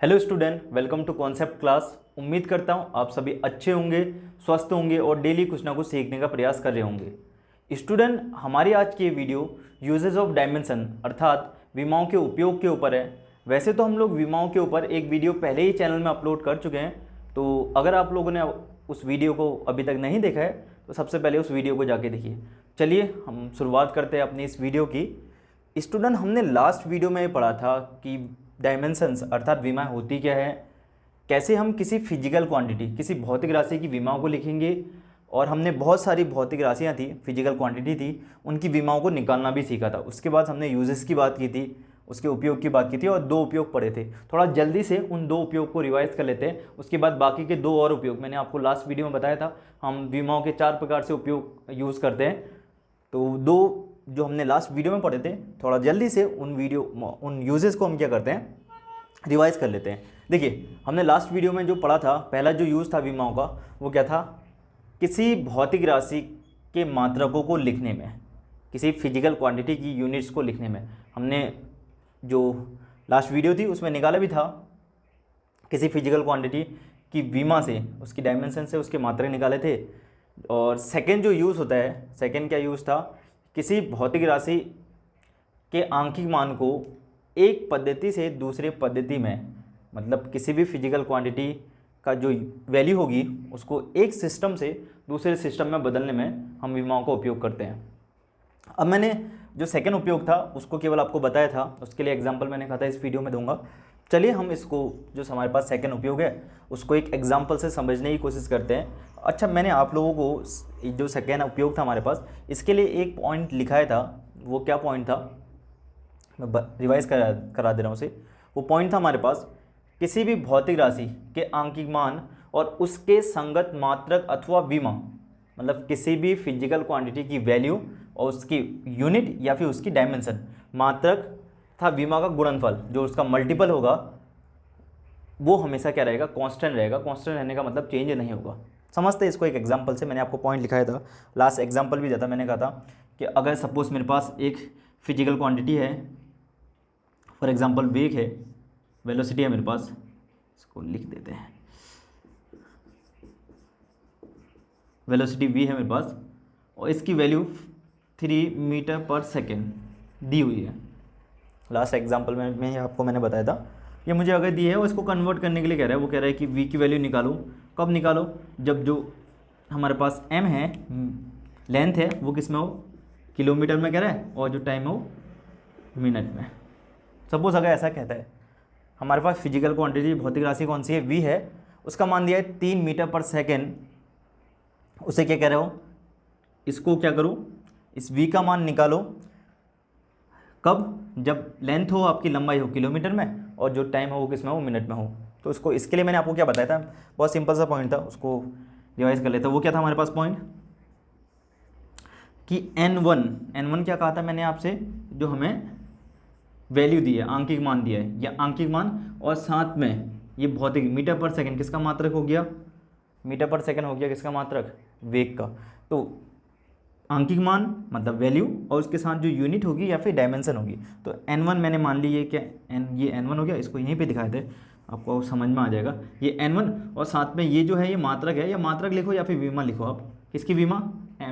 Hello student, welcome to concept class. उम्मीद करता हूँ आप सभी अच्छे होंगे, स्वस्थ होंगे और डेली कुछ ना कुछ सीखने का प्रयास कर रहे होंगे। स्टूडेंट, हमारी आज की ये वीडियो यूजेज ऑफ डायमेंशन अर्थात विमाओं के उपयोग के ऊपर है। वैसे तो हम लोग विमाओं के ऊपर एक वीडियो पहले ही चैनल में अपलोड कर चुके हैं, तो अगर आप लोगों ने उस वीडियो को अभी तक नहीं देखा है तो सबसे पहले उस वीडियो को जाके देखिए। चलिए हम शुरुआत करते हैं अपनी इस वीडियो की। स्टूडेंट, हमने लास्ट वीडियो में पढ़ा था कि डायमेंशंस अर्थात विमाएं होती क्या है, कैसे हम किसी फिजिकल क्वांटिटी किसी भौतिक राशि की विमाओं को लिखेंगे, और हमने बहुत सारी भौतिक राशियां थी, फिजिकल क्वांटिटी थी, उनकी विमाओं को निकालना भी सीखा था। उसके बाद हमने यूजेस की बात की थी, उसके उपयोग की बात की थी और दो उपयोग पढ़े थे। थोड़ा जल्दी से उन दो उपयोग को रिवाइज कर लेते हैं, उसके बाद बाकी के दो और उपयोग मैंने आपको लास्ट वीडियो में बताया था। हम विमाओं के 4 प्रकार से उपयोग यूज़ करते हैं, तो दो जो हमने लास्ट वीडियो में पढ़े थे, थोड़ा जल्दी से उन यूजेस को हम क्या करते हैं, रिवाइज कर लेते हैं। देखिए, हमने लास्ट वीडियो में जो पढ़ा था, पहला जो यूज़ था विमाओं का, वो क्या था? किसी भौतिक राशि के मात्रकों को लिखने में, किसी फिजिकल क्वांटिटी की यूनिट्स को लिखने में। हमने जो लास्ट वीडियो थी उसमें निकाला भी था, किसी फिजिकल क्वांटिटी की विमा से, उसकी डायमेंशन से उसके मात्रक निकाले थे। और सेकेंड जो यूज़ होता है, सेकेंड क्या यूज़ था? किसी भौतिक राशि के आंकिक मान को एक पद्धति से दूसरे पद्धति में, मतलब किसी भी फिजिकल क्वांटिटी का जो वैल्यू होगी उसको एक सिस्टम से दूसरे सिस्टम में बदलने में हम विमाओं का उपयोग करते हैं। अब मैंने जो सेकंड उपयोग था उसको केवल आपको बताया था, उसके लिए एग्जांपल मैंने कहा था इस वीडियो में दूंगा। चलिए हम इसको, जो हमारे पास सेकंड उपयोग है, उसको एक एग्जांपल से समझने की कोशिश करते हैं। अच्छा, मैंने आप लोगों को जो सेकंड उपयोग था हमारे पास, इसके लिए एक पॉइंट लिखाया था। वो क्या पॉइंट था, मैं रिवाइज करा दे रहा हूँ उसे। वो पॉइंट था हमारे पास, किसी भी भौतिक राशि के आंकिक मान और उसके संगत मात्रक अथवा विमा, मतलब किसी भी फिजिकल क्वांटिटी की वैल्यू और उसकी यूनिट या फिर उसकी डायमेंशन, मात्रक तथा विमा का गुणनफल, जो उसका मल्टीपल होगा, वो हमेशा क्या रहेगा? कांस्टेंट रहेगा। कांस्टेंट रहने का मतलब चेंज नहीं होगा। समझते हैं इसको एक एग्जांपल से। मैंने आपको पॉइंट लिखाया था, लास्ट एग्जांपल भी दिया था। मैंने कहा था कि अगर सपोज मेरे पास एक फिजिकल क्वांटिटी है, फॉर एग्जांपल वेग है, वेलोसिटी है मेरे पास, इसको लिख देते हैं, वेलोसिटी v है मेरे पास, और इसकी वैल्यू 3 मीटर पर सेकेंड दी हुई है। लास्ट एग्जांपल में आपको मैंने बताया था, ये मुझे अगर दी है और इसको कन्वर्ट करने के लिए कह रहा है, वो कह रहा है कि v की वैल्यू निकालो। कब निकालो? जब जो हमारे पास m है, लेंथ है, वो किस में हो? किलोमीटर में कह रहा है, और जो टाइम है वो मिनट में। सपोज अगर ऐसा कहता है, हमारे पास फिजिकल क्वांटिटी भौतिक राशि कौन सी है? v है, उसका मान दिया है 3 मीटर पर सेकेंड। उसे क्या कह रहे हो? इसको क्या करो, इस v का मान निकालो। कब? जब लेंथ हो, आपकी लंबाई हो किलोमीटर में, और जो टाइम हो वो किस में हो? मिनट में हो। तो इसके लिए मैंने आपको क्या बताया था? बहुत सिंपल सा पॉइंट था, उसको रिवाइज कर लेते हैं। वो क्या था हमारे पास पॉइंट? कि n1 क्या कहा था मैंने आपसे? जो हमें वैल्यू दी है, आंकिक मान दिया है, या आंकिक मान, और साथ में ये भौतिक मीटर पर सेकंड किसका मात्रक हो गया? मीटर पर सेकंड हो गया किसका मात्रक? वेग का। तो आंकिक मान मतलब वैल्यू, और उसके साथ जो यूनिट होगी या फिर डायमेंशन होगी। तो n1 मैंने मान ली, ये क्या ये n1 हो गया। इसको यहीं पे दिखाए थे, आपको समझ में आ जाएगा। ये n1, और साथ में ये जो है ये मात्रक है, या मात्रक लिखो या फिर विमा लिखो आप। किसकी विमा?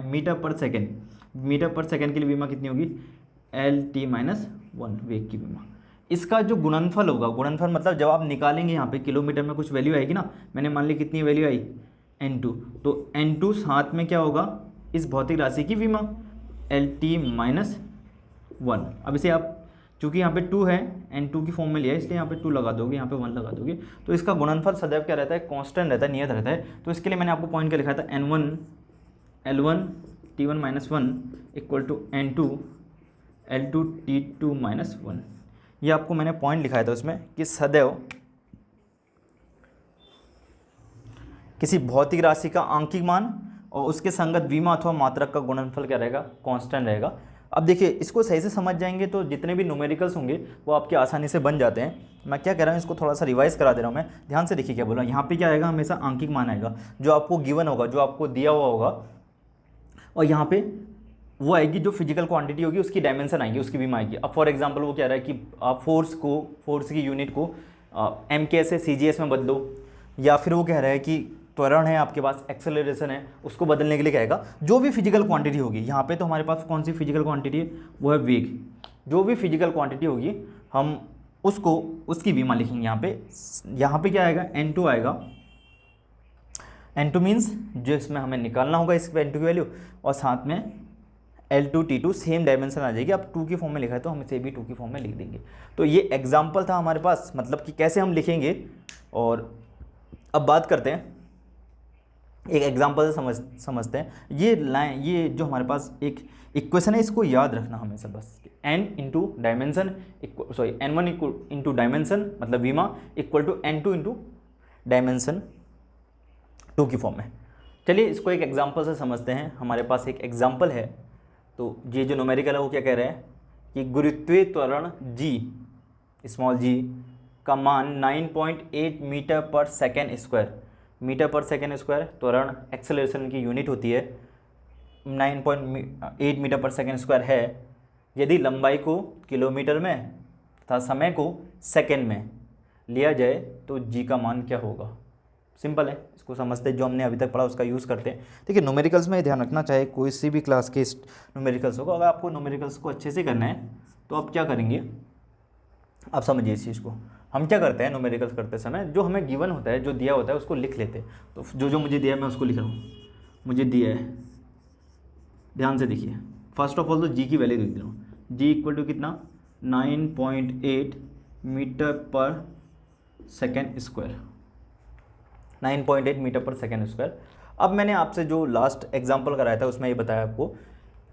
मीटर पर सेकेंड। मीटर पर सेकेंड के लिए विमा कितनी होगी? LT-1 वेग की विमा। इसका जो गुणनफल होगा, गुणनफल मतलब जब आप निकालेंगे यहाँ पे किलोमीटर में कुछ वैल्यू आएगी ना, मैंने मान ली कितनी वैल्यू आई? n2। तो n2 साथ में क्या होगा? इस भौतिक राशि की विमा, LT-1। अब इसे आप, चूंकि यहाँ पे 2 है, n2 की फॉर्म में लिया है, इसलिए यहाँ पे 2 लगा दोगे, यहाँ पे 1 लगा दोगे। तो इसका गुणनफल सदैव क्या रहता है? कांस्टेंट रहता है, नियत रहता है। तो इसके लिए मैंने आपको पॉइंट क्या लिखा था? n1 L1 T1 - 1 equal to n2 L2 T2 - 1। ये आपको मैंने पॉइंट लिखाया था उसमें, कि सदैव किसी भौतिक राशि का आंकिक मान और उसके संगत विमा अथवा मात्रक का गुणनफल क्या रहेगा? कांस्टेंट रहेगा। अब देखिए, इसको सही से समझ जाएंगे तो जितने भी न्यूमेरिकल्स होंगे वो आपके आसानी से बन जाते हैं। मैं क्या कह रहा हूँ, इसको थोड़ा सा रिवाइज करा दे रहा हूँ मैं, ध्यान से देखिए क्या बोल रहा हूँ। यहाँ पे क्या आएगा? हमेशा आंकिक मान आएगा, जो आपको गिवन होगा, जो आपको दिया हुआ होगा, और यहाँ पे वो आएगी जो फिजिकल क्वांटिटी होगी, उसकी डायमेंशन आएगी, उसकी विमा आएगी। अब फॉर एग्जांपल वो कह रहा है कि आप फोर्स की यूनिट को एम के से सी जी एस में बदलो, या फिर वो कह रहा है कि त्वरण है आपके पास, एक्सेलरेशन है, उसको बदलने के लिए कहेगा जो भी फिजिकल क्वांटिटी होगी। यहाँ पे तो हमारे पास कौन सी फिजिकल क्वांटिटी है, वो है वेग। जो भी फिजिकल क्वांटिटी होगी हम उसको उसकी विमा लिखेंगे। यहाँ पे क्या आएगा, n2 आएगा। n2 मीन्स जो इसमें हमें निकालना होगा इस n2 की वैल्यू, और साथ में L2 T2 सेम डायमेंशन आ जाएगी। अब 2 की फॉर्म में लिखा है तो हम इसे भी 2 की फॉर्म में लिख देंगे। तो ये एग्जाम्पल था हमारे पास, मतलब कि कैसे हम लिखेंगे। और अब बात करते हैं एक एग्जाम्पल से समझते हैं। ये लाइन, ये जो हमारे पास एक इक्वेशन है, इसको याद रखना हमेशा बस, n into dimension n1 into dimension मतलब विमा equal to n2 into dimension 2 की फॉर्म में। चलिए इसको एक एग्जाम्पल से समझते हैं। हमारे पास एक एग्जाम्पल है, तो ये जो न्यूमेरिकल है वो क्या कह रहे हैं कि गुरुत्वीय त्वरण g स्मॉल g का मान 9.8 मीटर पर सेकेंड स्क्वायर, मीटर पर सेकेंड स्क्वायर त्वरण एक्सेलरेशन की यूनिट होती है, 9.8 मीटर पर सेकेंड स्क्वायर है। यदि लंबाई को किलोमीटर में तथा समय को सेकेंड में लिया जाए तो g का मान क्या होगा। सिंपल है, इसको समझते हैं, जो हमने अभी तक पढ़ा उसका यूज़ करते हैं। देखिए न्यूमेरिकल्स में ध्यान रखना, चाहे कोई सी भी क्लास के न्यूमेरिकल्स होगा, अगर आपको न्यूमेरिकल्स को अच्छे से करना है तो आप क्या करेंगे, आप समझिए इस चीज़ को। हम क्या करते हैं न्यूमेरिकल्स करते समय, जो हमें गिवन होता है, जो दिया होता है उसको लिख लेते हैं। तो जो जो मुझे दिया है मैं उसको लिख रहा हूँ। मुझे दिया है, ध्यान से देखिए, फर्स्ट ऑफ ऑल तो जी की वैल्यू लिख दे रहा हूँ। जी इक्वल टू कितना, 9.8 मीटर पर सेकेंड स्क्वायर, 9.8 मीटर पर सेकेंड स्क्वायर। अब मैंने आपसे जो लास्ट एग्जांपल कराया था उसमें ये बताया आपको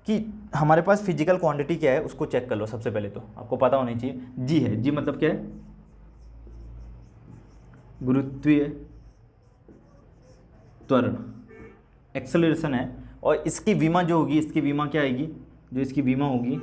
कि हमारे पास फिजिकल क्वांटिटी क्या है, उसको चेक कर लो। सबसे पहले तो आपको पता होनी चाहिए जी है, जी मतलब क्या है, गुरुत्वीय त्वरण, एक्सेलरेशन है। और इसकी विमा जो होगी, इसकी विमा क्या आएगी, जो इसकी विमा होगी,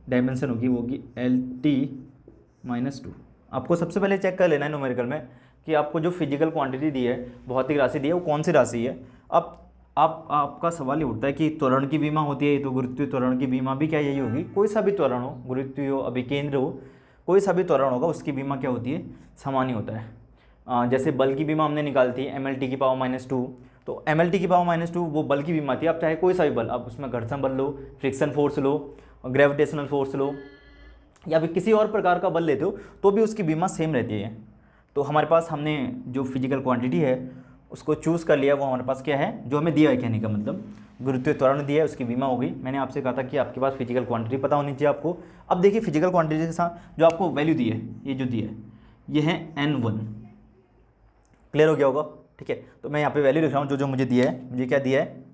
डायमेंशन होगी, वो होगी LT-2। आपको सबसे पहले चेक कर लेना है न्यूमेरिकल में कि आपको जो फिजिकल क्वांटिटी दी है, भौतिक राशि दी है, वो कौन सी राशि है। अब आपका सवाल ये उठता है कि त्वरण की विमा होती है, तो गुरुत्वीय त्वरण की विमा भी क्या यही होगी। कोई सा भी त्वरण हो, गुरुत्वीय हो, अभिकेंद्र हो, कोई सा भी त्वरण होगा, उसकी विमा क्या होती है, समान ही होता है। जैसे बल की विमा हमने निकालती है mLT⁻², तो mLT⁻², वो बल की विमा थी। आप चाहे कोई सा भी बल, आप उसमें घर्षण बल लो, फ्रिक्शन फोर्स लो, ग्रेविटेशनल फोर्स लो, या फिर किसी और प्रकार का बल लेते हो, तो भी उसकी बीमा सेम रहती है। तो हमारे पास हमने जो फिजिकल क्वांटिटी है उसको चूज़ कर लिया, वो हमारे पास क्या है, जो हमें दिया है, कहने का मतलब गुरुत्वीय त्वरण दिया है, उसकी बीमा हो गई। मैंने आपसे कहा था कि आपके पास फिजिकल क्वांटिटी पता होनी चाहिए आपको। अब देखिए फिजिकल क्वांटिटी के साथ जो आपको वैल्यू दी है, ये जो दी है, ये है n1। क्लियर हो गया होगा, ठीक है। तो मैं यहाँ पे वैल्यू लिख रहा हूँ, जो जो मुझे दिया है। मुझे क्या दिया है,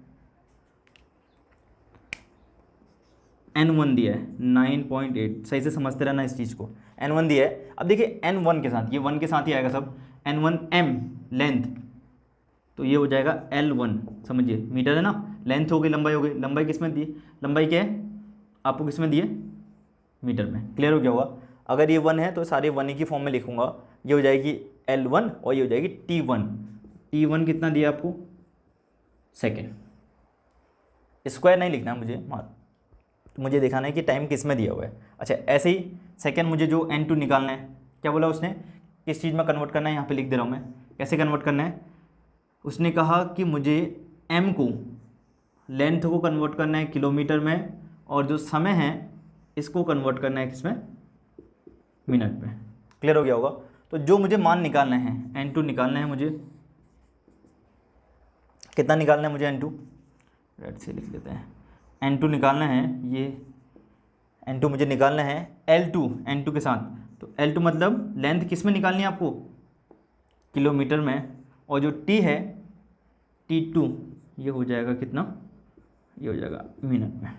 n1 दिया है 9.8। सही से समझते रहना इस चीज़ को, n1 दिया है। अब देखिए n1 के साथ, ये 1 के साथ ही आएगा सब, n1 m लेंथ, तो ये हो जाएगा L1। समझिए मीटर है ना, लेंथ हो गई, लंबाई हो गई। लंबाई किस में दी, लंबाई क्या है आपको, किस में दी है, मीटर में। क्लियर हो गया होगा। अगर ये 1 है तो सारे 1 की फॉर्म में लिखूंगा, ये हो जाएगी L1 और ये हो जाएगी T1। T1 कितना दिया आपको, सेकेंड। स्क्वायर नहीं लिखना मुझे दिखाना है कि टाइम किस में दिया हुआ है। अच्छा ऐसे ही सेकेंड, मुझे जो n2 निकालना है, क्या बोला उसने, किस चीज़ में कन्वर्ट करना है, यहाँ पे लिख दे रहा हूँ मैं, कैसे कन्वर्ट करना है। उसने कहा कि मुझे m को, लेंथ को कन्वर्ट करना है किलोमीटर में, और जो समय है इसको कन्वर्ट करना है किसमें, मिनट में। क्लियर हो गया होगा। तो जो मुझे मान निकालना है, n2 निकालना है मुझे, कितना निकालना है मुझे, n2 रेड से लिख लेते हैं, n2 निकालना है, ये n2 मुझे निकालना है L2, n2 के साथ। तो L2 मतलब लेंथ किस में निकालनी है आपको, किलोमीटर में, और जो T है T2, ये हो जाएगा कितना, ये हो जाएगा मिनट में।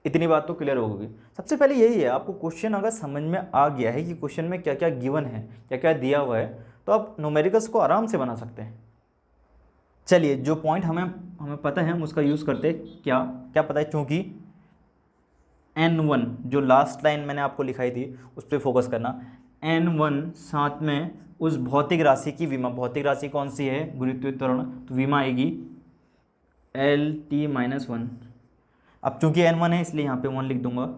इतनी बात तो क्लियर होगी। सबसे पहले यही है, आपको क्वेश्चन अगर समझ में आ गया है कि क्वेश्चन में क्या क्या गिवन है, क्या क्या दिया हुआ है, तो आप न्यूमेरिकल्स को आराम से बना सकते हैं। चलिए जो पॉइंट हमें पता है हम उसका यूज़ करते हैं। क्या क्या पता है, चूँकि n1 जो लास्ट लाइन मैंने आपको लिखाई थी उस पर फोकस करना। n1 साथ में उस भौतिक राशि की विमा, भौतिक राशि कौन सी है, गुरुत्वीय त्वरण, तो विमा आएगी LT-1। अब चूंकि n1 है इसलिए यहाँ पे 1 लिख दूंगा,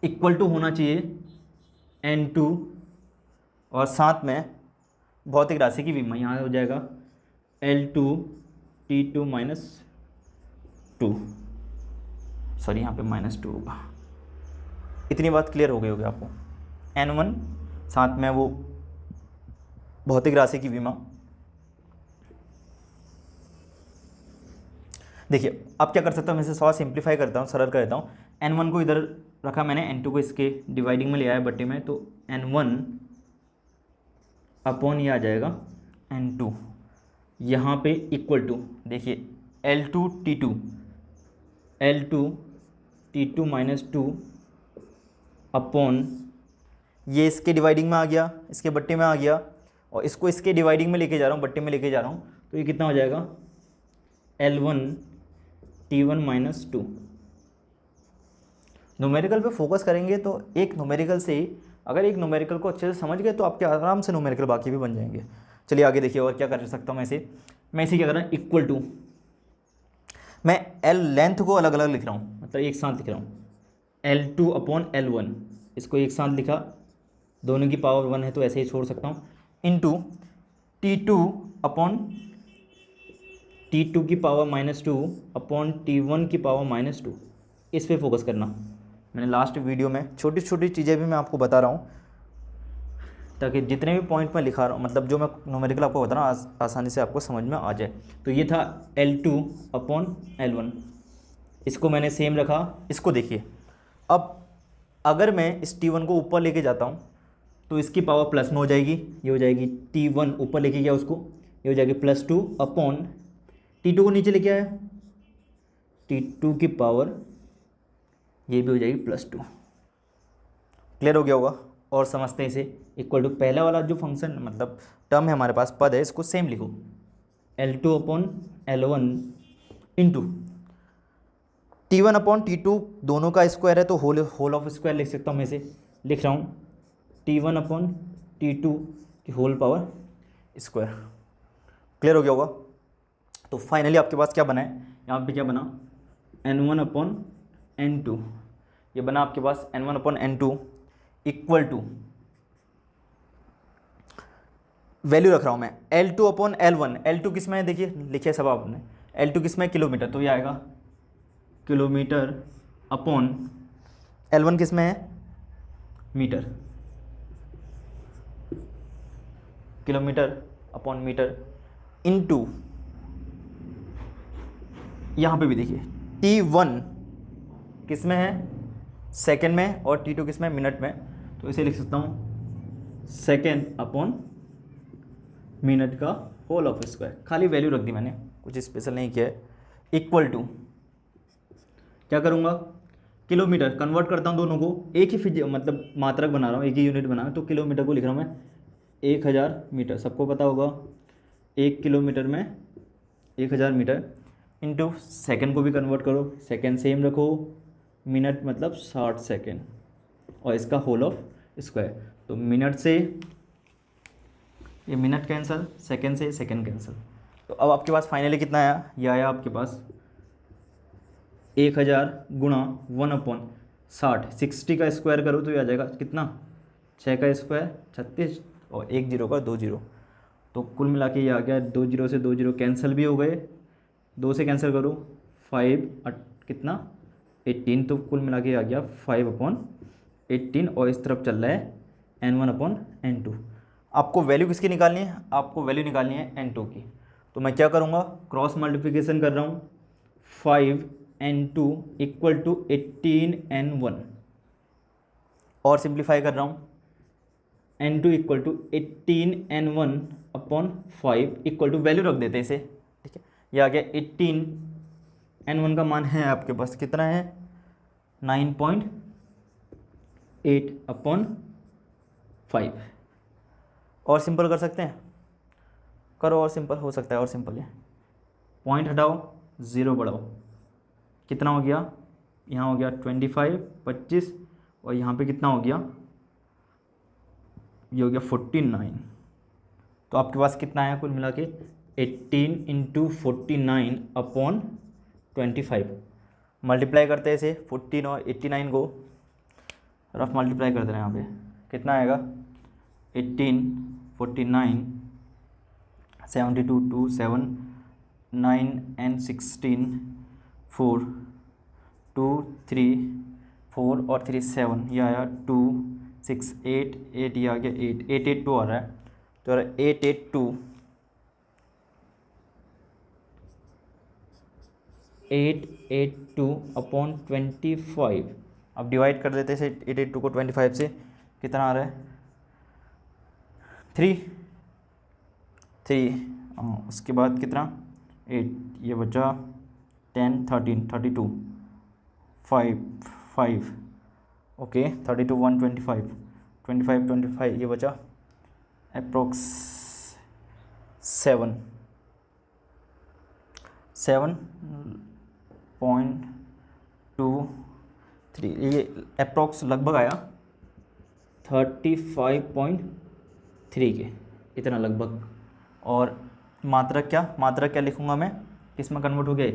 इक्वल टू होना चाहिए N2 और साथ में भौतिक राशि की विमा, यहाँ हो जाएगा L2 T2 माइनस 2, सॉरी यहाँ पे -2 होगा। इतनी बात क्लियर हो गई होगी आपको। N1 साथ में वो भौतिक राशि की विमा। देखिए अब क्या कर सकता हूँ, मैं इसे थोड़ा सिंप्लीफाई करता हूँ, सरल कर देता हूँ। N1 को इधर रखा मैंने, N2 को इसके डिवाइडिंग में ले आया बट्टे में, तो N1 अपॉन ये आ जाएगा N2, यहाँ पे इक्वल टू, देखिए L2 T2 माइनस 2 अपॉन ये इसके डिवाइडिंग में आ गया, इसके बट्टे में आ गया, और इसको इसके डिवाइडिंग में लेके जा रहा हूँ, बट्टे में लेके जा रहा हूँ, तो ये कितना हो जाएगा L1 T1 माइनस 2। न्यूमेरिकल पे फोकस करेंगे तो एक न्यूमेरिकल से ही, अगर एक न्यूमेरिकल को अच्छे से समझ गए तो आपके आराम से न्यूमेरिकल बाकी भी बन जाएंगे। चलिए आगे देखिए और क्या कर सकता हूँ मैं इसे क्या कर रहा हूँ, इक्वल टू, मैं L लेंथ को अलग अलग लिख रहा हूँ, मतलब एक साथ लिख रहा हूँ, L2 अपॉन L1, इसको एक साथ लिखा, दोनों की पावर 1 है तो ऐसे ही छोड़ सकता हूँ, इंटू T2 अपॉन T2 की पावर -2 अपॉन T1 की पावर -2। इस पे फोकस करना। मैंने लास्ट वीडियो में छोटी छोटी चीज़ें भी मैं आपको बता रहा हूँ, ताकि जितने भी पॉइंट मैं लिखा रहा हूँ, मतलब जो मैं न्यूमेरिकल आपको बता रहा हूँ आसानी से आपको समझ में आ जाए। तो ये था L2 अपॉन L1, इसको मैंने सेम रखा। इसको देखिए, अब अगर मैं इस T1 को ऊपर लेके जाता हूँ तो इसकी पावर प्लस में हो जाएगी, ये हो जाएगी T1 ऊपर लेके गया उसको, ये हो जाएगी +2 अपॉन T2 को नीचे लेके आया, T2 की पावर ये भी हो जाएगी +2। क्लियर हो गया होगा। और समझते हैं इसे, इक्वल टू पहला वाला जो फंक्शन मतलब टर्म है हमारे पास, पद है, इसको सेम लिखो, L2 upon L1 into T1 upon T2, दोनों का स्क्वायर है तो होल ऑफ स्क्वायर लिख सकता हूँ। मैं इसे लिख रहा हूँ T1 अपॉन T2 की होल पावर स्क्वायर। क्लियर हो गया होगा। तो फाइनली आपके पास क्या बना है, यहाँ पे क्या बना, N1 अपॉन N2, ये बना आपके पास N1 upon N2 equal to, value रख रहा हूँ मैं L2 अपॉन L1। L2 किस में है, देखिए लिखे सब आपने, L2 किस में है, किलोमीटर, तो ये आएगा किलोमीटर अपॉन L1 किस में है, metre, kilometre upon metre into, यहाँ पे भी देखिए T1 किस में है, सेकेंड में, और T2 किस में, मिनट में, तो इसे लिख सकता हूँ सेकेंड अपॉन मिनट का होल ऑफ स्क्वायर। खाली वैल्यू रख दी मैंने, कुछ स्पेशल नहीं किया है। इक्वल टू क्या करूँगा, किलोमीटर कन्वर्ट करता हूँ दोनों को, एक ही मतलब मात्रक बना रहा हूँ, एक ही यूनिट बना रहा हूँ, तो किलोमीटर को लिख रहा हूँ मैं 1000 मीटर, सबको पता होगा 1 किलोमीटर में 1000 मीटर, इंटू सेकेंड को भी कन्वर्ट करो, सेकेंड सेम रखो, मिनट मतलब 60 सेकेंड, और इसका होल ऑफ स्क्वायर, तो मिनट से ये मिनट कैंसिल, सेकेंड से सेकेंड कैंसिल, तो अब आपके पास फाइनली कितना आया, ये आया आपके पास 1000 गुणा 1/60, 60 का स्क्वायर करो तो ये आ जाएगा कितना, 6 का स्क्वायर 36, और 1 0 का 2 0, तो कुल मिला के ये आ गया 2 0 से 2 0 कैंसिल भी हो गए, 2 से कैंसिल करो 5 कितना 18, तो कुल मिला के आ गया 5/18, और इस तरफ चल रहा है N1/N2। आपको वैल्यू किसकी निकालनी है, आपको वैल्यू निकालनी है N2 की, तो मैं क्या करूँगा, क्रॉस मल्टीप्लिकेशन कर रहा हूँ, 5N2 इक्वल टू 18N1, और सिंप्लीफाई कर रहा हूँ, N2 equal to 18N1/5 equal to, value रख देते हैं इसे, ठीक है, ये आ गया 18N1 का मान है आपके पास कितना है, 9.8/5, और सिंपल कर सकते हैं, करो और सिंपल हो सकता है, और सिंपल है, पॉइंट हटाओ 0 बढ़ाओ, कितना हो गया, यहाँ हो गया 25 25, और यहाँ पे कितना हो गया, ये हो गया 49, तो आपके पास कितना आया कुल मिला के 18 × 49/25, मल्टीप्लाई करते हैं इसे 14 और 89 को, रफ मल्टीप्लाई कर दे रहे हैं यहाँ पे, कितना आएगा 18, 49, 72, 2, 7, 9 एंड 16, 4, 2, 3, 4 और 3 7, ये आया 2, 6, 8, 8 ये आ गया 8, 8, 8, 2 आ रहा है, तो 8, 8, 2, 8, 8, 2 अपॉन 25। अब डिवाइड कर देते हैं 8, 8, 2 को 25 से, कितना आ रहा है 3, 3, उसके बाद कितना 8, ये बचा 10, 13, 32, 5, 5, ओके 32, 1, 25, 25, 25, ये बचा अप्रोक्स 7, 7.23, ये अप्रोक्स लगभग आया 35.3 के, इतना लगभग। और मात्रक क्या लिखूंगा मैं, किस में कन्वर्ट हो गया,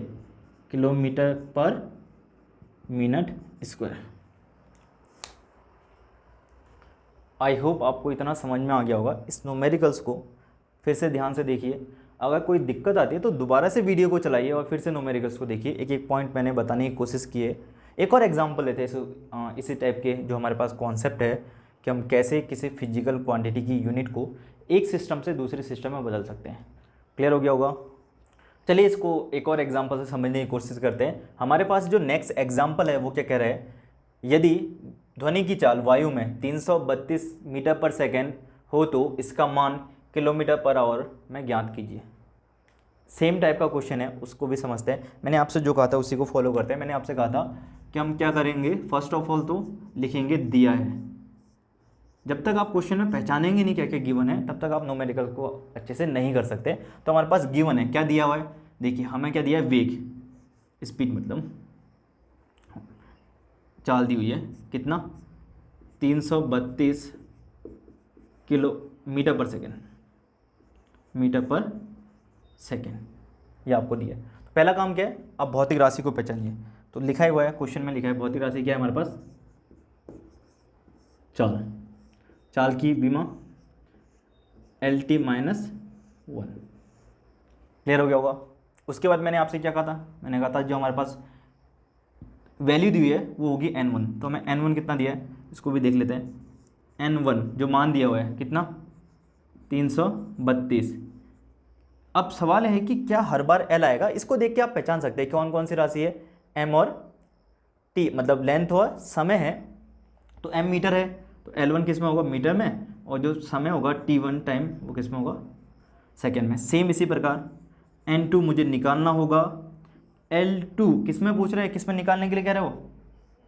किलोमीटर पर मिनट स्क्वायर। आई होप आपको इतना समझ में आ गया होगा। इस न्यूमेरिकल्स को फिर से ध्यान से देखिए, अगर कोई दिक्कत आती है तो दोबारा से वीडियो को चलाइए और फिर से न्यूमेरिकल्स को देखिए। एक एक पॉइंट मैंने बताने की कोशिश की है। एक और एग्जांपल लेते हैं इसी टाइप के, जो हमारे पास कॉन्सेप्ट है कि हम कैसे किसी फिजिकल क्वांटिटी की यूनिट को एक सिस्टम से दूसरे सिस्टम में बदल सकते हैं। क्लियर हो गया होगा। चलिए इसको एक और एग्जाम्पल से समझने की कोशिश करते हैं। हमारे पास जो नेक्स्ट एग्जाम्पल है वो क्या कह रहा है, यदि ध्वनि की चाल वायु में 332 मीटर पर सेकेंड हो तो इसका मान किलोमीटर पर आवर में ज्ञात कीजिए। सेम टाइप का क्वेश्चन है, उसको भी समझते हैं। मैंने आपसे जो कहा था उसी को फॉलो करते हैं। मैंने आपसे कहा था कि हम क्या करेंगे, फर्स्ट ऑफ ऑल तो लिखेंगे दिया है। जब तक आप क्वेश्चन में पहचानेंगे नहीं क्या क्या गिवन है, तब तक आप न्यूमेरिकल को अच्छे से नहीं कर सकते। तो हमारे पास गिवन है, क्या दिया हुआ है, देखिए हमें क्या दिया है, वेग, स्पीड मतलब चाल दी हुई है, कितना 332 किलोमीटर पर सेकेंड, मीटर पर सेकेंड, ये आपको दिया है। तो पहला काम क्या है, आप भौतिक राशि को पहचानिए। तो लिखा हुआ है, क्वेश्चन में लिखा है भौतिक राशि क्या है हमारे पास, चाल की विमा LT -1। क्लियर हो गया होगा। उसके बाद मैंने आपसे क्या कहा था, मैंने कहा था जो हमारे पास वैल्यू दी हुई है वो होगी N1। तो हमें N1 कितना दिया है, इसको भी देख लेते हैं। N1 जो मान दिया हुआ है कितना 332। अब सवाल है कि क्या हर बार L आएगा, इसको देख के आप पहचान सकते हैं कौन कौन सी राशि है, M और T, मतलब लेंथ और समय है तो M मीटर है, तो L1 किस में होगा, मीटर में, और जो समय होगा T1 टाइम वो किस में होगा, सेकेंड में। सेम इसी प्रकार N2 मुझे निकालना होगा, L2 किस में पूछ रहे हैं, किस में निकालने के लिए कह रहे हो,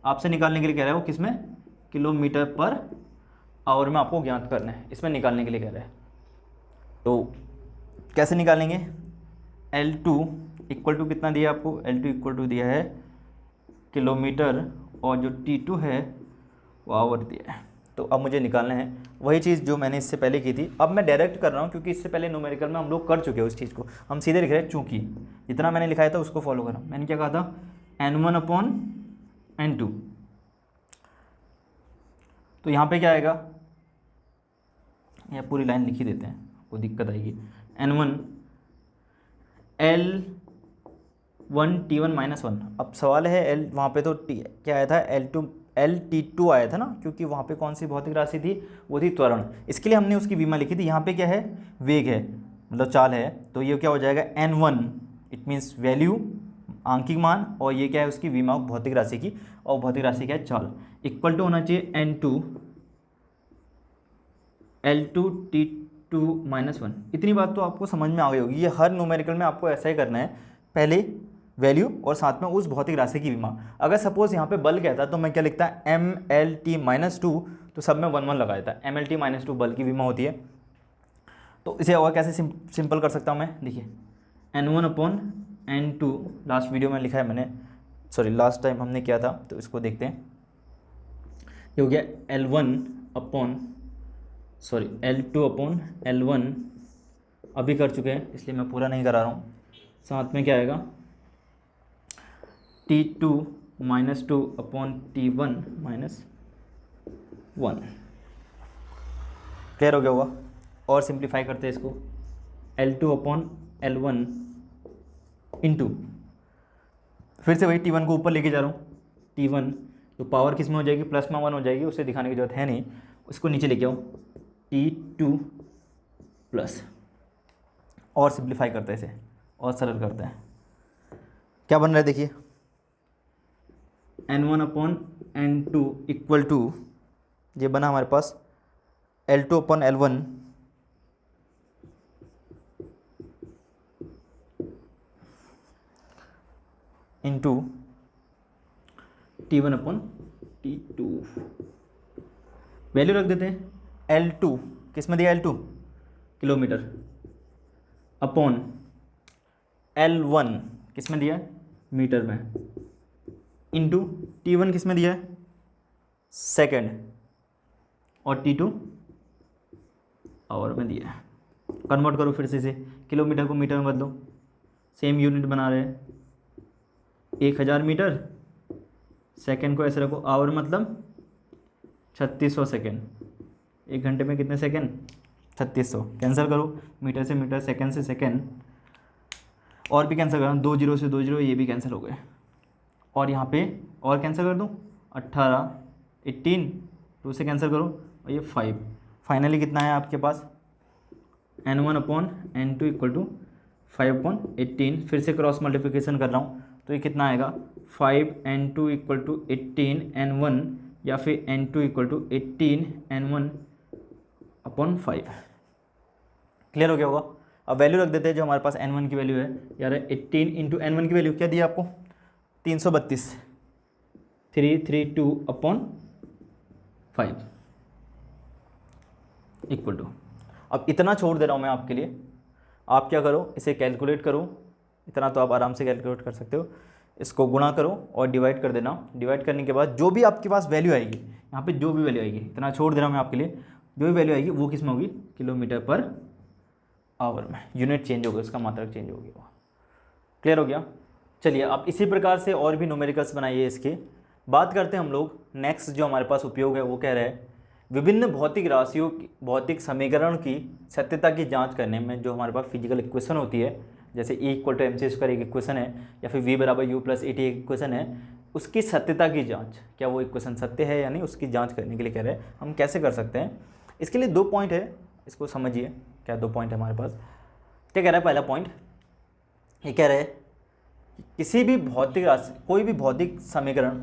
आपसे निकालने के लिए कह रहे हो, किस में, किलोमीटर पर आवर में आपको ज्ञात करना है, इसमें निकालने के लिए कह रहे हैं। तो कैसे निकालेंगे, L2 इक्वल टू कितना दिया आपको, L2 इक्वल टू दिया है किलोमीटर, और जो T2 है वो आवर दिया है। तो अब मुझे निकालना है वही चीज़ जो मैंने इससे पहले की थी। अब मैं डायरेक्ट कर रहा हूँ क्योंकि इससे पहले न्यूमेरिकल में हम लोग कर चुके हैं उस चीज़ को, हम सीधे लिख रहे हैं, चूँकि जितना मैंने लिखाया था उसको फॉलो करा। मैंने क्या कहा था, N1/N2। तो यहाँ पे क्या आएगा, या पूरी लाइन लिख ही देते हैं, आपको दिक्कत आएगी। N1 L1 T1 -1। अब सवाल है L, वहाँ पे तो क्या आया था, LT2 आया था ना, क्योंकि वहाँ पे कौन सी भौतिक राशि थी, वो थी त्वरण। इसके लिए हमने उसकी विमा लिखी थी। यहाँ पे क्या है, वेग है, मतलब चाल है, तो ये क्या हो जाएगा N1, इट मीन्स वैल्यू, आंकिक मान, और ये क्या है उसकी विमा भौतिक राशि की, और भौतिक राशि क्या है, चाल, इक्वल टू होना चाहिए N2 L2 T2 -1। इतनी बात तो आपको समझ में आ गई होगी। ये हर न्यूमेरिकल में आपको ऐसा ही करना है, पहले वैल्यू और साथ में उस भौतिक राशि की विमा। अगर सपोज यहाँ पे बल कहता तो मैं क्या लिखता, MLT -2, तो सब में 1 1 लगाया था। MLT -2 बल की विमा होती है। तो इसे और कैसे सिंपल कर सकता हूँ मैं, देखिए N1/N2 लास्ट वीडियो में लिखा है मैंने, सॉरी लास्ट टाइम हमने किया था, तो इसको देखते हैं। ये हो गया L2/L1 अभी कर चुके हैं, इसलिए मैं पूरा नहीं करा रहा हूँ। साथ में क्या आएगा, T2 -2/T1 -1। क्लियर हो गया होगा। और सिंप्लीफाई करते हैं इसको, L2 अपॉन L1 इंटू, फिर से वही T1 को ऊपर लेके जा रहा हूँ, T1 तो पावर किस में हो जाएगी, प्लस में 1 हो जाएगी, उसे दिखाने की जरूरत है नहीं, उसको नीचे लेके आओ, T2 प्लस, और सिंप्लीफाई करते हैं इसे और सरल करते हैं, क्या बन रहा है देखिए, N1 upon N2 equal to, ये बना हमारे पास L2 upon L1 into T1 upon T2, value रख देते हैं, L2 किस में दिया, L2 किलोमीटर, अपॉन L1 किस में दिया है, मीटर में, इंटू T1 किस में दिया है, सेकेंड, और T2 आवर में दिया है। कन्वर्ट करो फिर से इसे, किलोमीटर को मीटर में बदलो, सेम यूनिट बना रहे हैं, 1000 मीटर, सेकेंड को ऐसे रखो, आवर मतलब 3600 सेकेंड, 1 घंटे में कितने सेकेंड, 3600, कैंसिल करो, मीटर से मीटर, सेकेंड से सेकेंड, और भी कैंसिल करो, 2 जीरो से 2 जीरो, ये भी कैंसिल हो गए, और यहाँ पे और कैंसिल कर दूँ, 18, 18, 2 से कैंसिल करो, और ये 5, फाइनली कितना है आपके पास, N1 upon N2 equal to 5 upon 18, फिर से क्रॉस मल्टीप्लिकेशन कर रहा हूँ, तो ये कितना आएगा, 5N2 इक्वल टू 18N1, या फिर N2 equal to 18N1 upon 5। Clear हो गया होगा। अब वैल्यू रख देते हैं, जो हमारे पास N1 की वैल्यू है यार, 18 इंटू N1 की वैल्यू क्या दी आपको, 332, 332 अपॉन 5 इक्वल टू, अब इतना छोड़ दे रहा हूँ मैं आपके लिए, आप क्या करो, इसे कैलकुलेट करो, इतना तो आप आराम से कैलकुलेट कर सकते हो, इसको गुणा करो और डिवाइड कर देना, डिवाइड करने के बाद जो भी आपके पास वैल्यू आएगी, यहाँ पे जो भी वैल्यू आएगी, इतना छोड़ दे रहा हूँ मैं आपके लिए, जो भी वैल्यू आएगी वो किस में होगी, किलोमीटर पर आवर में, यूनिट चेंज होगा, उसका मात्रक चेंज होगी। क्लियर हो गया। चलिए आप इसी प्रकार से और भी न्यूमेरिकल्स बनाइए। इसके बात करते हैं हम लोग नेक्स्ट, जो हमारे पास उपयोग है वो कह रहा है विभिन्न भौतिक राशियों की भौतिक समीकरण की सत्यता की जांच करने में, जो हमारे पास फिजिकल इक्वेशन होती है, जैसे E इक्वल टू MC² एक इक्वेशन है, या फिर V बराबर U प्लस AT एक इक्वेशन है, उसकी सत्यता की जांच, क्या वो इक्वेशन सत्य है या नहीं, उसकी जांच करने के लिए कह रहे हैं हम कैसे कर सकते हैं। इसके लिए 2 पॉइंट है, इसको समझिए, क्या 2 पॉइंट है हमारे पास। क्या कह रहा है, पहला पॉइंट ये कह रहे हैं किसी भी भौतिक राशि, कोई भी भौतिक समीकरण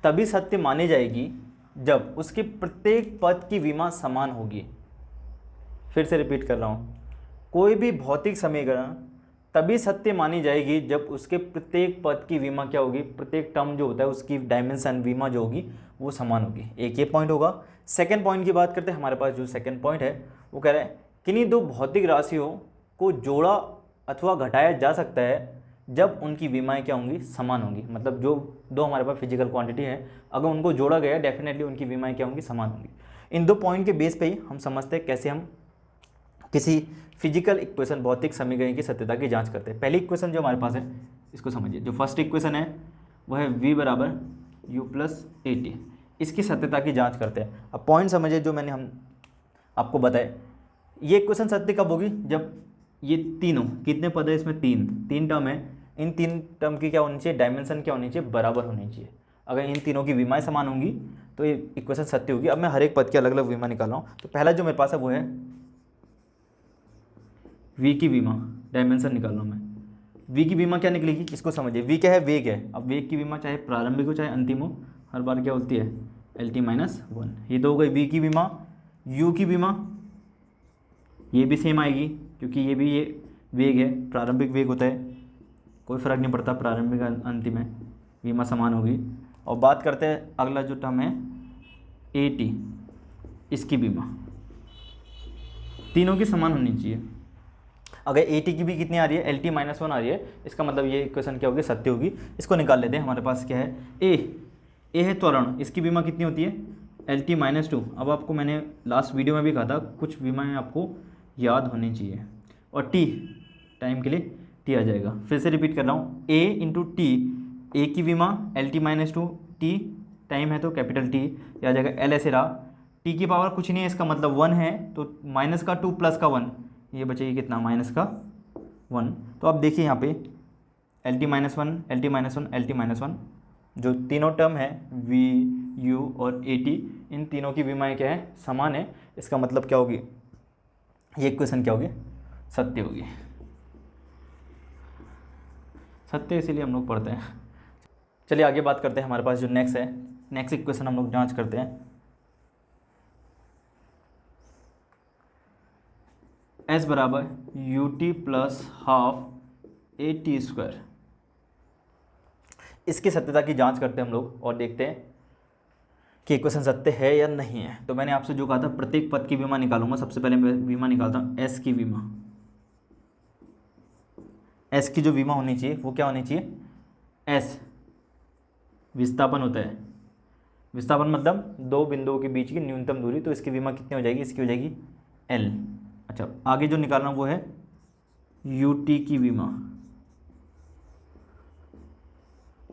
तभी सत्य मानी जाएगी जब उसके प्रत्येक पद की विमा समान होगी। फिर से रिपीट कर रहा हूँ, कोई भी भौतिक समीकरण तभी सत्य मानी जाएगी जब उसके प्रत्येक पद की विमा क्या होगी, प्रत्येक टर्म जो होता है उसकी डायमेंशन विमा जो होगी वो समान होगी। एक ये पॉइंट होगा। सेकंड पॉइंट की बात करते हैं, हमारे पास जो सेकंड पॉइंट है वो कह रहा है किन्हीं 2 भौतिक राशियों को जोड़ा अथवा घटाया जा सकता है जब उनकी विमाएँ क्या होंगी, समान होंगी। मतलब जो 2 हमारे पास फिजिकल क्वांटिटी है, अगर उनको जोड़ा गया डेफिनेटली उनकी विमाएँ क्या होंगी, समान होंगी। इन 2 पॉइंट के बेस पे ही हम समझते हैं कैसे हम किसी फिजिकल इक्वेशन भौतिक समीकरण की सत्यता की जांच करते हैं। पहली इक्वेशन जो हमारे पास है इसको समझिए, जो फर्स्ट इक्वेशन है वह है V बराबर U प्लस AT, इसकी सत्यता की जांच करते हैं। अब पॉइंट समझिए जो मैंने हम आपको बताया, ये इक्वेशन सत्य कब होगी, जब ये तीनों, कितने पद है इसमें, 3 टर्म है, इन 3 टर्म की क्या होनी चाहिए, डायमेंशन क्या होनी चाहिए, बराबर होनी चाहिए। अगर इन तीनों की विमाएँ समान होंगी तो ये इक्वेशन सत्य होगी। अब मैं हर एक पद की अलग अलग विमा निकाल रहा हूँ। तो पहला जो मेरे पास है वो है V की विमा, डायमेंशन निकाल रहा हूँ मैं। V की विमा क्या निकलेगी, इसको समझिए। V क्या है, वेग है। अब वेग की विमा चाहे प्रारंभिक हो चाहे अंतिम हो, हर बार क्या होती है, LT-1। ये तो हो गई V की विमा। U की विमा ये भी सेम आएगी, क्योंकि ये भी ये वेग है, प्रारंभिक वेग होता है, कोई फ़र्क नहीं पड़ता प्रारंभिक अंतिम है, विमा समान होगी। और बात करते हैं अगला जो टर्म है AT, इसकी विमा तीनों की समान होनी चाहिए। अगर AT की भी कितनी आ रही है, LT-1 आ रही है, इसका मतलब ये इक्वेशन क्या होगी, सत्य होगी। इसको निकाल लेते हैं। हमारे पास क्या है, ए है त्वरण, इसकी विमा कितनी होती है, LT-2। अब आपको मैंने लास्ट वीडियो में भी कहा था कुछ विमाएँ आपको याद होनी चाहिए। और T, टाइम के लिए T आ जाएगा। फिर से रिपीट कर रहा हूँ, A इंटू T, A की विमा LT-2, T टाइम है तो कैपिटल T, यह आ जाएगा L ऐसे रहा, टी की पावर कुछ नहीं है, इसका मतलब 1 है, तो माइनस का 2 प्लस का 1, ये बचेगी कितना, माइनस का 1। तो आप देखिए यहाँ पे L T minus one, L T minus one, L T minus one, जो तीनों टर्म है वी, यू और ए टी, इन तीनों की विमाएँ क्या है, समान है। इसका मतलब क्या होगी, ये इक्वेशन क्या होगी, सत्य होगी। सत्य इसीलिए हम लोग पढ़ते हैं। चलिए आगे बात करते हैं। हमारे पास जो नेक्स्ट है, नेक्स्ट इक्वेशन हम लोग जांच करते हैं। एस बराबर U T plus half A T square, इसकी सत्यता की जांच करते हैं हम लोग और देखते हैं कि इक्वेशन सत्य है या नहीं है। तो मैंने आपसे जो कहा था प्रत्येक पद की विमा निकालूंगा। सबसे पहले मैं विमा निकालता हूँ एस की विमा। एस की जो विमा होनी चाहिए वो क्या होनी चाहिए, एस विस्थापन होता है, विस्थापन मतलब दो बिंदुओं के बीच की न्यूनतम दूरी, तो इसकी विमा कितनी हो जाएगी, इसकी हो जाएगी एल। अच्छा, आगे जो निकालना वो है यू टी की विमा।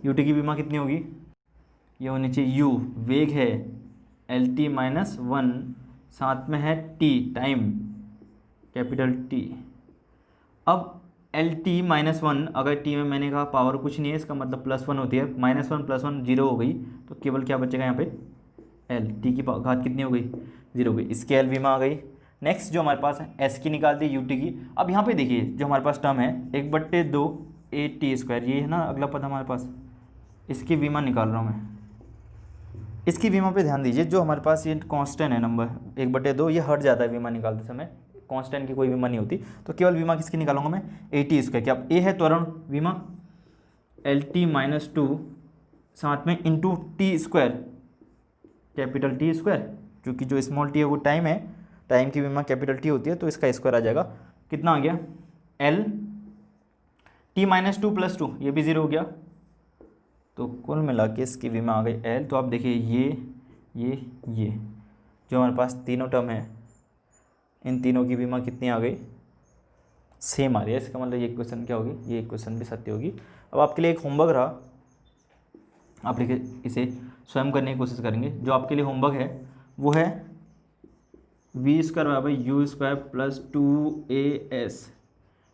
यू टी की विमा कितनी होगी, ये होनी चाहिए यू वेग है, एल टी माइनस वन, साथ में है टी टाइम, कैपिटल टी। अब एल टी माइनस वन, अगर टी में मैंने कहा पावर कुछ नहीं है, इसका मतलब प्लस वन होती है, minus one plus one zero हो गई, तो केवल क्या बचेगा यहाँ पे एल, टी की घात कितनी हो गई, जीरो हो गई, इसकी एल विमा आ गई। नेक्स्ट जो हमारे पास है एस की निकाल दी, यू टी की। अब यहाँ पे देखिए जो हमारे पास टर्म है 1/2 ए टी स्क्वायर, ये है ना अगला पद हमारे पास, इसकी विमा निकाल रहा हूँ मैं। इसकी विमा पे ध्यान दीजिए, जो हमारे पास ये कांस्टेंट है नंबर 1/2, ये हट जाता है विमा निकालते समय, कांस्टेंट की कोई विमा नहीं होती, तो केवल विमा किसकी निकालूंगा मैं, ए टी स्क्वायर। क्या ए है त्वरण विमा, एल टी माइनस टू, साथ में into T square, capital T square, क्योंकि जो स्मॉल टी है वो टाइम है, टाइम की विमा कैपिटल टी होती है, तो इसका स्क्वायर आ जाएगा। कितना आ गया, L T minus two plus two, ये भी ज़ीरो हो गया, तो कुल मिला के इसकी विमा आ गई एल। तो आप देखिए ये जो हमारे पास तीनों टर्म है, इन तीनों की विमा कितनी आ गई, सेम आ रही है। इसका मतलब ये इक्वेशन क्या होगी, ये इक्वेशन भी सत्य होगी। अब आपके लिए एक होमवर्क रहा, आप लिखे इसे स्वयं करने की कोशिश करेंगे। जो आपके लिए होमवर्क है वो है वी स्क्वायर बराबर U square plus two A S,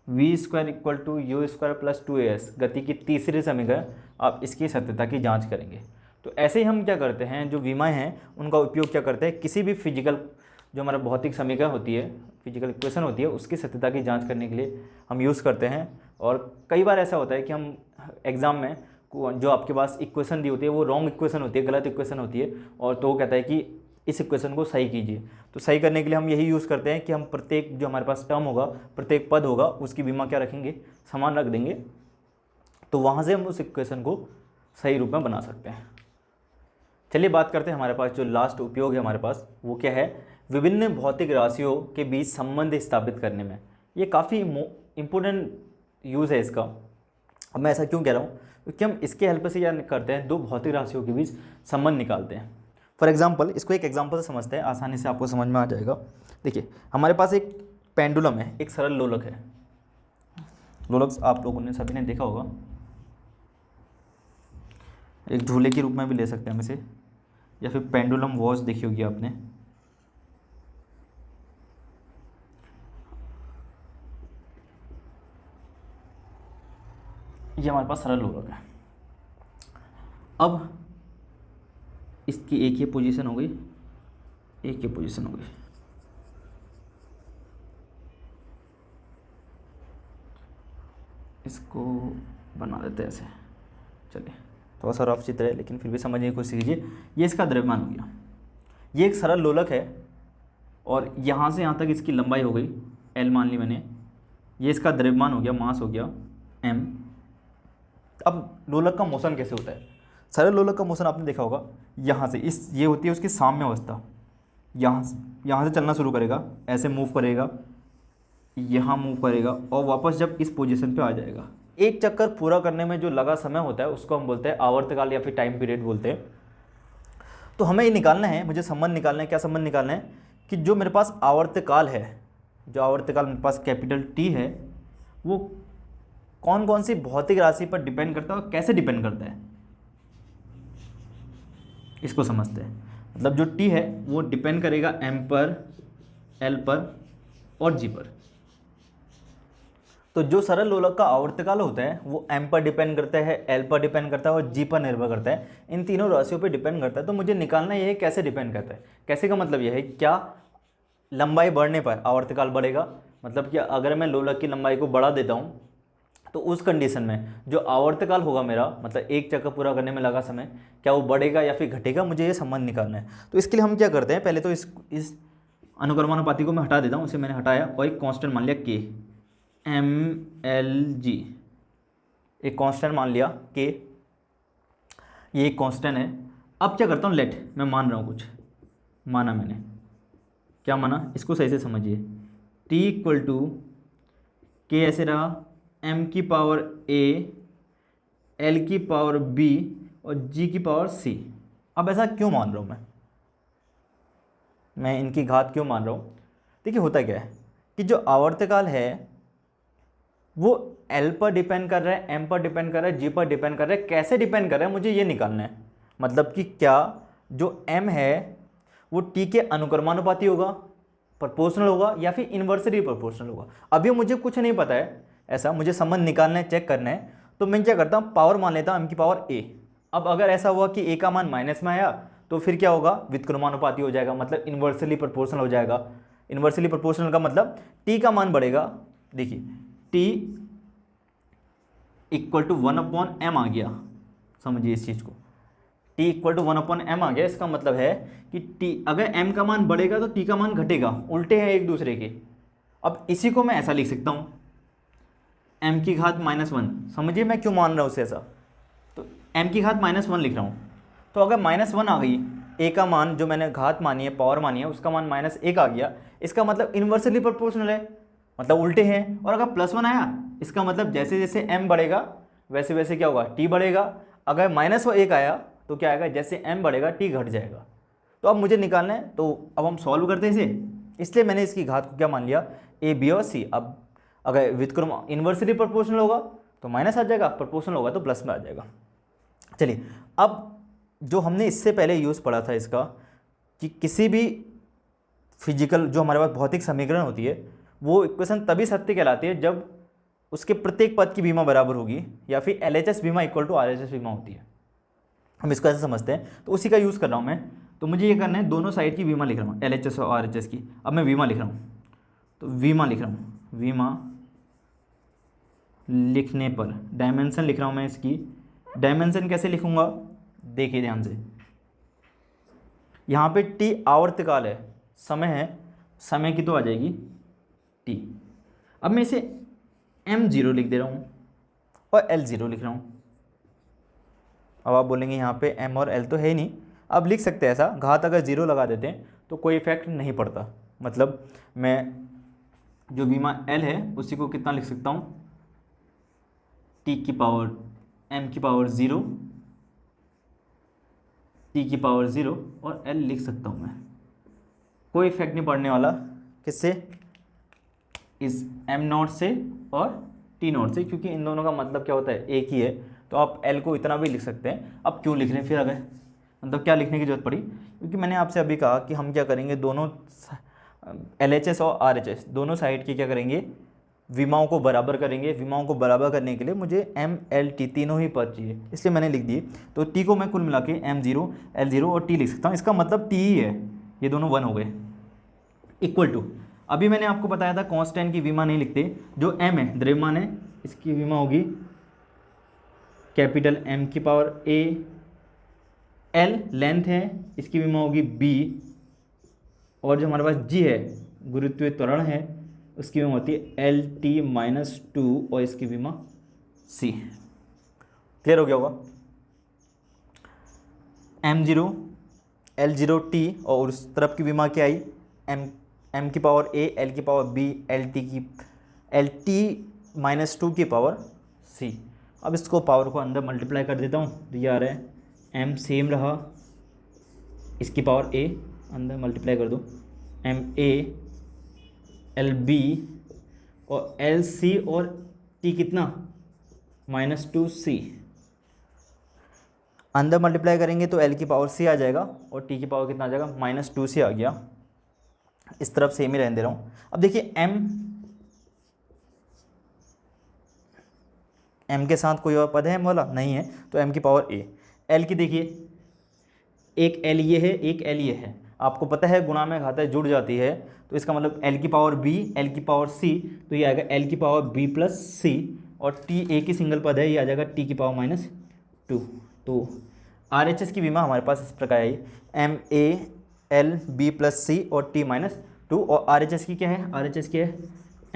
V square equal to U square plus two A S, गति की तीसरी समीकरण, आप इसकी सत्यता की जांच करेंगे। तो ऐसे ही हम क्या करते हैं, जो विमाएँ हैं उनका उपयोग क्या करते हैं, किसी भी फिजिकल जो हमारा भौतिक समीकरण होती है, फिजिकल इक्वेशन होती है, उसकी सत्यता की जांच करने के लिए हम यूज़ करते हैं। और कई बार ऐसा होता है कि हम एग्ज़ाम में जो आपके पास इक्वेशन दी होती है वो रॉन्ग इक्वेशन होती है, गलत इक्वेशन होती है, और तो वो कहता है कि इस इक्वेशन को सही कीजिए। तो सही करने के लिए हम यही यूज़ करते हैं कि हम प्रत्येक जो हमारे पास टर्म होगा, प्रत्येक पद होगा, उसकी विमा क्या रखेंगे, समान रख देंगे, तो वहाँ से हम उस इक्वेशन को सही रूप में बना सकते हैं। चलिए बात करते हैं हमारे पास जो लास्ट उपयोग है हमारे पास, वो क्या है, विभिन्न भौतिक राशियों के बीच संबंध स्थापित करने में। ये काफ़ी इम्पोर्टेंट यूज़ है इसका। अब मैं ऐसा क्यों कह रहा हूँ, क्योंकि हम इसके हेल्प से क्या करते हैं, दो भौतिक राशियों के बीच संबंध निकालते हैं। फॉर एग्जांपल, इसको एक एग्जांपल से समझते हैं, आसानी से आपको समझ में आ जाएगा। देखिए हमारे पास एक पेंडुलम है, एक सरल लोलक है। लोलक आप लोगों ने सभी ने देखा होगा, एक झूले के रूप में भी ले सकते हैं हम इसे, या फिर पेंडुलम वॉच देखी होगी आपने। ये हमारे पास सरल लोलक है। अब इसकी एक ये पोजीशन हो गई, एक ये पोजीशन हो गई। इसको बना देते हैं ऐसे, चलिए थोड़ा सा रफ चित्र है लेकिन फिर भी समझने की कोशिश कीजिए। ये इसका द्रव्यमान हो गया, ये एक सरल लोलक है, और यहाँ से यहाँ तक इसकी लंबाई हो गई एल मान ली मैंने। ये इसका द्रव्यमान हो गया, मास हो गया एम। अब लोलक का मोशन कैसे होता है, सरल लोलक का मोशन आपने देखा होगा, यहाँ से इस ये होती है उसकी साम्य अवस्था, यहाँ से चलना शुरू करेगा, ऐसे मूव करेगा, यहाँ मूव करेगा, और वापस जब इस पोजीशन पे आ जाएगा। एक चक्कर पूरा करने में जो लगा समय होता है उसको हम बोलते हैं आवर्तकाल या फिर टाइम पीरियड बोलते हैं। तो हमें ये निकालना है, मुझे संबंध निकालना है। क्या संबंध निकालना है कि जो मेरे पास आवर्तकाल है, जो आवर्तकाल मेरे पास कैपिटल टी है, वो कौन कौन सी भौतिक राशि पर डिपेंड करता है और कैसे डिपेंड करता है, इसको समझते हैं। मतलब जो टी है वो डिपेंड करेगा एम पर, एल पर और जी पर। तो जो सरल लोलक का आवर्तकाल होता है वो एम पर डिपेंड करता है, एल पर डिपेंड करता है और जी पर निर्भर करता है। इन तीनों राशियों पर डिपेंड करता है। तो मुझे निकालना यह है कैसे डिपेंड करता है। कैसे का मतलब यह है क्या लंबाई बढ़ने पर आवर्तकाल बढ़ेगा, मतलब कि अगर मैं लोलक की लंबाई को बढ़ा देता हूँ तो उस कंडीशन में जो आवर्तकाल होगा मेरा, मतलब एक चक्कर पूरा करने में लगा समय, क्या वो बढ़ेगा या फिर घटेगा, मुझे ये संबंध निकालना है। तो इसके लिए हम क्या करते हैं, पहले तो इस अनुक्रमानुपाती को मैं हटा देता हूँ, इसे मैंने हटाया और एक कांस्टेंट मान लिया के, एम एल जी, एक कांस्टेंट मान लिया के, ये एक कांस्टेंट है। अब क्या करता हूँ, लेट, मैं मान रहा हूँ कुछ, माना मैंने, क्या माना इसको सही से समझिए। टी इक्वल टू के ऐसे रहा, एम की पावर ए, एल की पावर बी और जी की पावर सी। अब ऐसा क्यों मान रहा हूँ मैं इनकी घात क्यों मान रहा हूँ। देखिए होता क्या है कि जो आवर्तकाल है वो एल पर डिपेंड कर रहा है, एम पर डिपेंड कर रहा है, जी पर डिपेंड कर रहा है। कैसे डिपेंड कर रहा है मुझे ये निकालना है। मतलब कि क्या जो एम है वो टी के अनुक्रमानुपाती होगा, प्रोपोर्शनल होगा, या फिर इन्वर्सली प्रोपोर्शनल होगा। अभी मुझे कुछ नहीं पता है, ऐसा मुझे संबंध निकालना है, चेक करना है। तो मैं क्या करता हूँ, पावर मान लेता हूँ एम की पावर ए। अब अगर ऐसा हुआ कि ए का मान माइनस में आया तो फिर क्या होगा, व्युत्क्रमानुपाती हो जाएगा, मतलब इन्वर्सली प्रोपोर्शनल हो जाएगा। इन्वर्सली प्रोपोर्शनल का मतलब टी का मान बढ़ेगा। देखिए टी इक्वल टू 1/m आ गया, समझिए इस चीज़ को। t इक्वल टू 1/m आ गया, इसका मतलब है कि t अगर m का मान बढ़ेगा तो t का मान घटेगा, उल्टे हैं एक दूसरे के। अब इसी को मैं ऐसा लिख सकता हूँ, m की घात -1। समझिए मैं क्यों मान रहा हूँ उसे ऐसा। तो m की घात -1 लिख रहा हूँ। तो अगर -1 आ गई, a का मान जो मैंने घात मानी है, पावर मानी है, उसका मान -1 आ गया, इसका मतलब इन्वर्सली प्रोपोर्शनल है, मतलब उल्टे हैं। और अगर +1 आया, इसका मतलब जैसे जैसे m बढ़ेगा वैसे वैसे क्या होगा, t बढ़ेगा। अगर -1 आया तो क्या आएगा, जैसे m बढ़ेगा t घट जाएगा। तो अब मुझे निकालना है, तो अब हम सॉल्व करते हैं इसे। इसलिए मैंने इसकी घात को क्या मान लिया, a b और c। अब अगर व्युत्क्रम इन्वर्सली प्रोपोर्शनल होगा तो माइनस आ जाएगा, प्रोपोर्शनल होगा तो प्लस में आ जाएगा। चलिए अब जो हमने इससे पहले यूज़ पढ़ा था इसका, कि किसी भी फिजिकल जो हमारे पास भौतिक समीकरण होती है वो इक्वेशन तभी सत्य कहलाती है जब उसके प्रत्येक पद की बीमा बराबर होगी, या फिर LHS बीमा इक्वल टू RHS बीमा होती है। हम इसको ऐसे समझते हैं, तो उसी का यूज़ कर रहा हूँ मैं। तो मुझे ये करना है, दोनों साइड की बीमा लिख रहा हूँ, LHS और RHS की। अब मैं बीमा लिख रहा हूँ, तो बीमा लिख रहा हूँ, बीमा लिखने पर डायमेंशन लिख रहा हूँ मैं इसकी। डायमेंशन कैसे लिखूँगा, देखिए ध्यान से। यहाँ पे t आवर्तकाल है, समय है, समय की तो आ जाएगी t। अब मैं इसे m0 लिख दे रहा हूँ और L0 लिख रहा हूँ। अब आप बोलेंगे यहाँ पे m और l तो है ही नहीं, अब लिख सकते हैं ऐसा, घात अगर 0 लगा देते हैं तो कोई इफेक्ट नहीं पड़ता। मतलब मैं जो बीमा l है उसी को कितना लिख सकता हूँ, t की पावर m की पावर 0, t की पावर 0 और l लिख सकता हूँ मैं। कोई इफेक्ट नहीं पड़ने वाला, किससे, इस m0 से और t0 से, क्योंकि इन दोनों का मतलब क्या होता है, एक ही है। तो आप l को इतना भी लिख सकते हैं। अब क्यों लिख रहे हैं फिर, अगर मतलब क्या लिखने की जरूरत पड़ी, क्योंकि मैंने आपसे अभी कहा कि हम क्या करेंगे, दोनों LHS और RHS दोनों साइड की क्या करेंगे, विमाओं को बराबर करेंगे। विमाओं को बराबर करने के लिए मुझे m l t तीनों ही पद चाहिए, इसलिए मैंने लिख दिए। तो t को मैं कुल मिला के m0 l0 और t लिख सकता हूँ। इसका मतलब t ही है, ये दोनों 1 हो गए। इक्वल टू, अभी मैंने आपको बताया था कांस्टेंट की विमा नहीं लिखते, जो m है द्रव्यमान है, इसकी विमा होगी कैपिटल M की पावर a, l लेंथ है, इसकी विमा होगी b, और जो हमारे पास g है गुरुत्वीय त्वरण है, उसकी विमा होती है LT-2 और इसकी विमा c। क्लियर हो गया होगा। m0 l0 t और उस तरफ की विमा क्या आई, m की पावर a, l की पावर b, LT-2 की पावर c। अब इसको पावर को अंदर मल्टीप्लाई कर देता हूँ, तो ये आ रहा है m सेम रहा, इसकी पावर a अंदर मल्टीप्लाई कर दो, ma lb और lc और t कितना -2c। अंदर मल्टीप्लाई करेंगे तो l की पावर c आ जाएगा और t की पावर कितना आ जाएगा -2c आ गया। इस तरफ सेम ही रहने दे रहा हूँ। अब देखिए m के साथ कोई और पद है m वाला नहीं है, तो m की पावर a। l की देखिए एक l ये है, एक l ये है। आपको पता है गुणा में घाता जुड़ जाती है, तो इसका मतलब l की पावर b, l की पावर c, तो ये आएगा l की पावर b प्लस c, और t एक ही सिंगल पद है, ये आ जाएगा t की पावर -2। तो RHS की विमा हमारे पास इस प्रकार आई MAL B प्लस C और T -2। और RHS की क्या है, RHS की है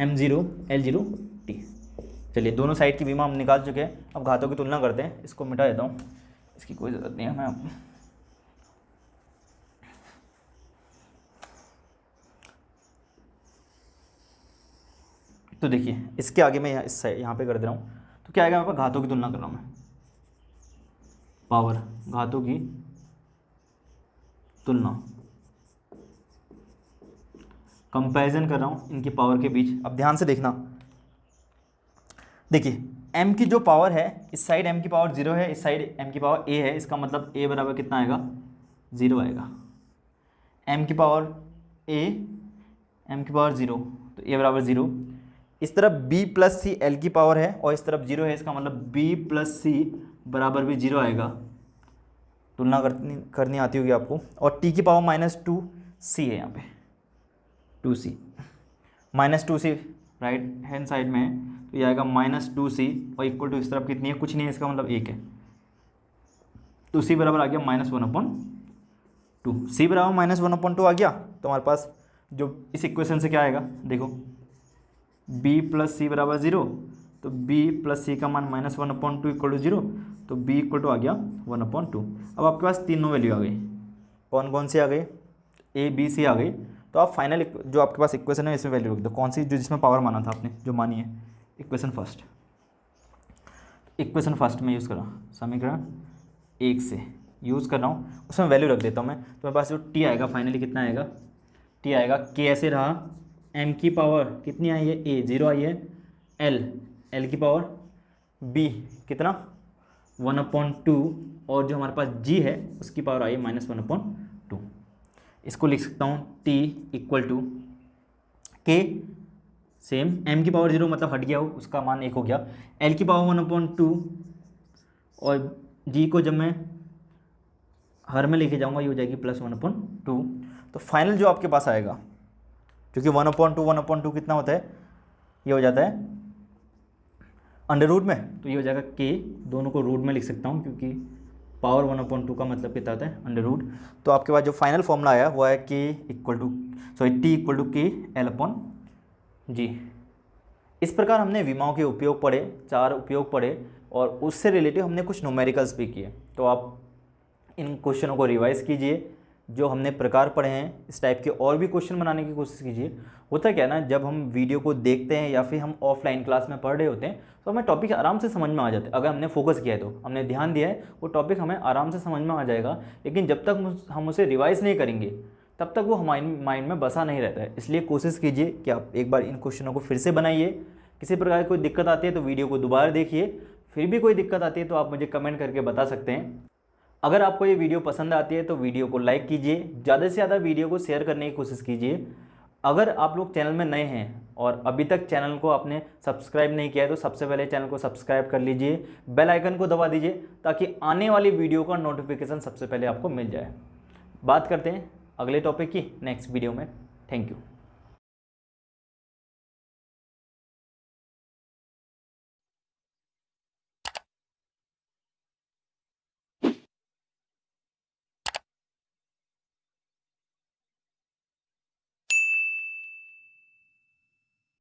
M0 L0 T। चलिए दोनों साइड की विमा हम निकाल चुके हैं। अब घातों की तुलना करते हैं। इसको मिटा देता हूँ, इसकी कोई ज़रूरत नहीं है मैं आपको। तो देखिए इसके आगे मैं इस साइड यहाँ पे कर दे रहा हूँ, तो क्या आएगा मेरे पास, घातों की तुलना कर रहा हूँ मैं, पावर घातों की तुलना, कंपैरिजन कर रहा हूँ इनकी पावर के बीच। अब ध्यान से देखना, देखिए m की जो पावर है, इस साइड m की पावर 0 है, इस साइड m की पावर a है। इसका मतलब a बराबर कितना आएगा, 0 आएगा। m की पावर a, m की पावर 0, तो a बराबर 0। इस तरफ b प्लस सी l की पावर है और इस तरफ 0 है, इसका मतलब b प्लस सी बराबर भी 0 आएगा। तुलना करनी आती होगी आपको। और t की पावर -2c है यहाँ पे, 2c -2c right hand side में है, तो ये आएगा -2c और इक्वल टू इस तरफ कितनी है, कुछ नहीं है, इसका मतलब 1 है। तो c बराबर आ गया -1/2। c बराबर -1/2 आ गया, तो हमारे पास जो इस इक्वेशन से क्या आएगा, देखो b प्लस सी बराबर 0, तो b प्लस सी का मान -1/2 इक्वल टू 0, तो b इक्वल टू आ गया 1/2। अब आपके पास तीनों वैल्यू आ गई। कौन कौन सी आ गई, a b c आ गई। तो आप फाइनल जो आपके पास इक्वेशन है इसमें वैल्यू रख दो। कौन सी, जो जिसमें पावर माना था आपने, जो मानी है इक्वेशन फर्स्ट में यूज़ करा, समीकरण 1 से यूज़ कर रहा हूँ, उसमें वैल्यू रख देता हूँ मैं। तो मेरे पास जो t आएगा फाइनली कितना आएगा, t आएगा k ऐसे रहा, m की पावर कितनी आई है, a 0 आई है, l की पावर b कितना 1/2, और जो हमारे पास g है उसकी पावर आई है -1/2। इसको लिख सकता हूँ t equal to k, same m की पावर 0 मतलब हट गया हो, उसका मान 1 हो गया, l की पावर 1/2, और g को जब मैं हर में लेके जाऊंगा ये हो जाएगी +1/2। तो फाइनल जो आपके पास आएगा, क्योंकि 1/2 कितना होता है, ये हो जाता है अंडर रूट में, तो ये हो जाएगा k, दोनों को रूट में लिख सकता हूँ क्योंकि पावर 1/2 का मतलब कितना होता है, अंडर रूट। तो आपके पास जो फाइनल फॉर्मूला आया वो है t equal to k L/g। इस प्रकार हमने विमाओं के उपयोग पढ़े, 4 उपयोग पढ़े, और उससे रिलेटिव हमने कुछ न्यूमेरिकल्स भी किए। तो आप इन क्वेश्चनों को रिवाइज़ कीजिए, जो हमने प्रकार पढ़े हैं इस टाइप के और भी क्वेश्चन बनाने की कोशिश कीजिए। होता क्या ना, जब हम वीडियो को देखते हैं या फिर हम ऑफलाइन क्लास में पढ़ रहे होते हैं तो हमें टॉपिक आराम से समझ में आ जाते हैं। अगर हमने फोकस किया है, तो हमने ध्यान दिया है, वो टॉपिक हमें आराम से समझ में आ जाएगा। लेकिन जब तक हम उसे रिवाइज़ नहीं करेंगे तब तक वो हमारे माइंड में बसा नहीं रहता है। इसलिए कोशिश कीजिए कि आप एक बार इन क्वेश्चनों को फिर से बनाइए। किसी प्रकार की कोई दिक्कत आती है तो वीडियो को दोबारा देखिए, फिर भी कोई दिक्कत आती है तो आप मुझे कमेंट करके बता सकते हैं। अगर आपको ये वीडियो पसंद आती है तो वीडियो को लाइक कीजिए, ज़्यादा से ज़्यादा वीडियो को शेयर करने की कोशिश कीजिए। अगर आप लोग चैनल में नए हैं और अभी तक चैनल को आपने सब्सक्राइब नहीं किया है तो सबसे पहले चैनल को सब्सक्राइब कर लीजिए, बेल आइकन को दबा दीजिए ताकि आने वाली वीडियो का नोटिफिकेशन सबसे पहले आपको मिल जाए। बात करते हैं अगले टॉपिक की नेक्स्ट वीडियो में। Thank you.